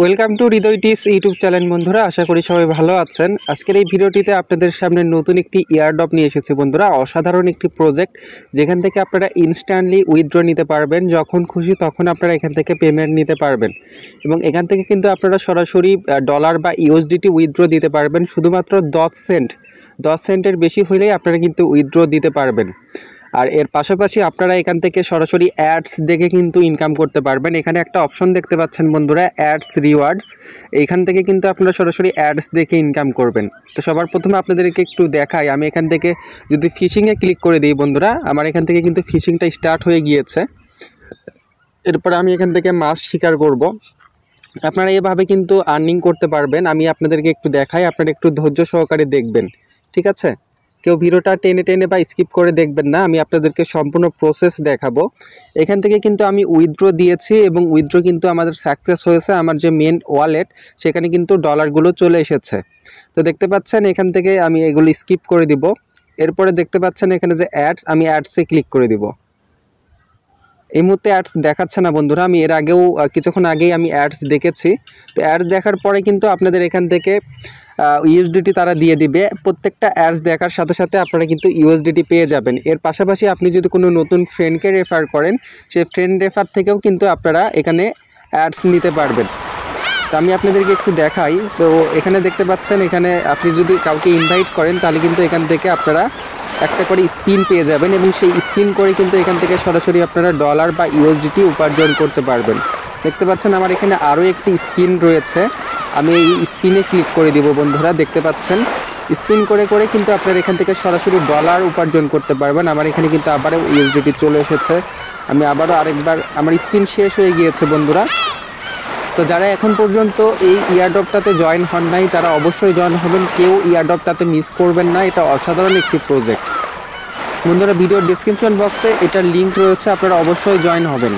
Welcome to Hridoy টিস YouTube channel বন্ধুরা, আশা করি সবাই ভালো আছেন। আজকের এই ভিডিওটিতে আপনাদের সামনে নতুন একটি এয়ারড্রপ নিয়ে এসেছি বন্ধুরা। অসাধারণ একটি প্রজেক্ট, যেখান থেকে আপনারা ইনস্ট্যান্টলি উইথড্র নিতে পারবেন। যখন খুশি তখন আপনারা এখান থেকে পেমেন্ট নিতে পারবেন এবং এখান থেকে কিন্তু আপনারা সরাসরি ডলার বা ইউএসডিটি উইথড্র দিতে পারবেন। শুধুমাত্র 10 সেন্টের বেশি হলেই আপনারা কিন্তু উইথড্র দিতে পারবেন। আর এর পাশাপাশি আপনারা এখান থেকে সরাসরি অ্যাডস দেখে কিন্তু ইনকাম করতে পারবেন। এখানে একটা অপশন দেখতে পাচ্ছেন বন্ধুরা, অ্যাডস রিওয়ার্ডস। এইখান থেকে কিন্তু আপনারা সরাসরি অ্যাডস দেখে ইনকাম করবেন। তো সবার প্রথমে আপনাদেরকে একটু দেখাই, আমি এখান থেকে যদি ফিশিংয়ে ক্লিক করে দিই বন্ধুরা, আমার এখান থেকে কিন্তু ফিশিংটা স্টার্ট হয়ে গিয়েছে। এরপর আমি এখান থেকে মাছ শিকার করব। আপনারা এভাবে কিন্তু আর্নিং করতে পারবেন। আমি আপনাদেরকে একটু দেখাই, আপনারা একটু ধৈর্য সহকারে দেখবেন, ঠিক আছে? কেউ ভিডিওটা টেনে টেনে বা স্কিপ করে দেখবেন না, আমি আপনাদেরকে সম্পূর্ণ প্রসেস দেখাবো। এখান থেকে কিন্তু আমি উইথড্র দিয়েছি এবং উইথড্র কিন্তু আমাদের সাকসেস হয়েছে। আমার যে মেন ওয়ালেট, সেখানে কিন্তু ডলারগুলো চলে এসেছে। তো দেখতে পাচ্ছেন এখান থেকে আমি এগুলো স্কিপ করে দিব। এরপরে দেখতে পাচ্ছেন এখানে যে অ্যাডস, আমি অ্যাডসে ক্লিক করে দিব। এই মুহূর্তে অ্যাডস দেখাচ্ছে না বন্ধুরা, আমি এর আগেও কিছুক্ষণ আগেই আমি অ্যাডস দেখেছি। তো অ্যাডস দেখার পরে কিন্তু আপনাদের এখান থেকে ইউএসডিটি তারা দিয়ে দিবে। প্রত্যেকটা অ্যাডস দেখার সাথে সাথে আপনারা কিন্তু ইউএসডিটি পেয়ে যাবেন। এর পাশাপাশি আপনি যদি কোনো নতুন ফ্রেন্ডকে রেফার করেন, সেই ফ্রেন্ড রেফার থেকেও কিন্তু আপনারা এখানে অ্যাডস নিতে পারবেন। তো আমি আপনাদেরকে একটু দেখাই। তো এখানে দেখতে পাচ্ছেন, এখানে আপনি যদি কাউকে ইনভাইট করেন তাহলে কিন্তু এখান থেকে আপনারা একটা করে স্পিন পেয়ে যাবেন এবং সেই স্পিন করে কিন্তু এখান থেকে সরাসরি আপনারা ডলার বা ইউএসডিটি উপার্জন করতে পারবেন। দেখতে পাচ্ছেন আমার এখানে আরও একটি স্পিন রয়েছে, আমি এই স্পিনে ক্লিক করে দিব বন্ধুরা। দেখতে পাচ্ছেন স্পিন করে করে কিন্তু আপনারা এখান থেকে সরাসরি ডলার উপার্জন করতে পারবেন। আমার এখানে কিন্তু আবারও ইউএসডিটি চলে এসেছে। আমি আবারও আরেকবার, আমার স্পিন শেষ হয়ে গিয়েছে বন্ধুরা। তো যারা এখন পর্যন্ত এই ইয়ারড্রপটাতে জয়েন হন নাই, তারা অবশ্যই জয়েন হবেন। কেউ ইয়ারড্রপটাতে মিস করবেন না, এটা অসাধারণ একটি প্রজেক্ট বন্ধুরা। ভিডিওর ডেসক্রিপশন বক্সে এটার লিঙ্ক রয়েছে, আপনারা অবশ্যই জয়েন হবেন।